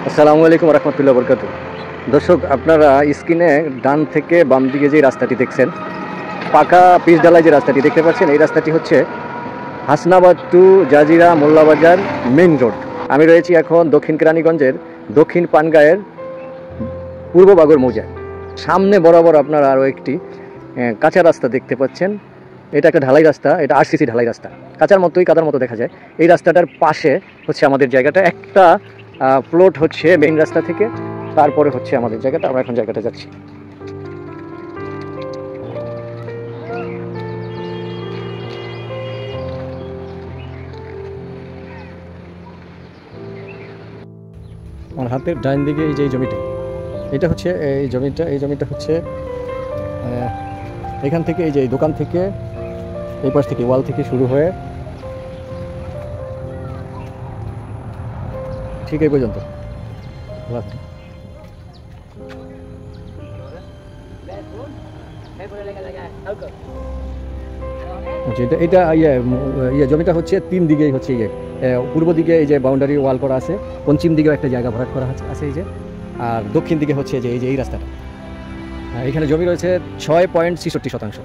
আসসালামু আলাইকুম রহমতুল্লাহ বরকাতু। দর্শক, আপনারা স্ক্রিনে ডান থেকে বাম দিকে যে রাস্তাটি দেখছেন, পাকা পিচ ঢালাই যে রাস্তাটি দেখতে পাচ্ছেন, এই রাস্তাটি হচ্ছে Hasnabad to Jajira Mollabazar main road. আমি রয়েছি এখন দক্ষিণ কেরানীগঞ্জের দক্ষিণ পানগাঁয়ের পূর্ব বাগর মৌজায়। সামনে বরাবর আপনারা আরও একটি কাঁচা রাস্তা দেখতে পাচ্ছেন। এটা একটা ঢালাই রাস্তা, এটা আরসিসি ঢালাই রাস্তা, কাঁচার মতোই কাদার মতো দেখা যায়। এই রাস্তাটার পাশে হচ্ছে আমাদের জায়গাটা, একটা প্লট হচ্ছে মেইন রাস্তা থেকে, তারপরে হচ্ছে আমাদের জায়গাটা। আমরা এখন জায়গাটা যাচ্ছি। আমার হাতের ডাইন দিকে এই যে জমিটা, এটা হচ্ছে এই জমিটা হচ্ছে এখান থেকে এই যে দোকান থেকে এই পাশ থেকে ওয়াল থেকে শুরু হয়ে ঠিক এই পর্যন্ত। এটা এটা জমিটা হচ্ছে তিন দিকেই হচ্ছে পূর্ব দিকে এই যে বাউন্ডারি ওয়াল করা আছে, পশ্চিম দিকেও একটা জায়গা ভরাট করা আছে এই যে, আর দক্ষিণ দিকে হচ্ছে যে এই রাস্তাটা। এখানে জমি রয়েছে 6.66%।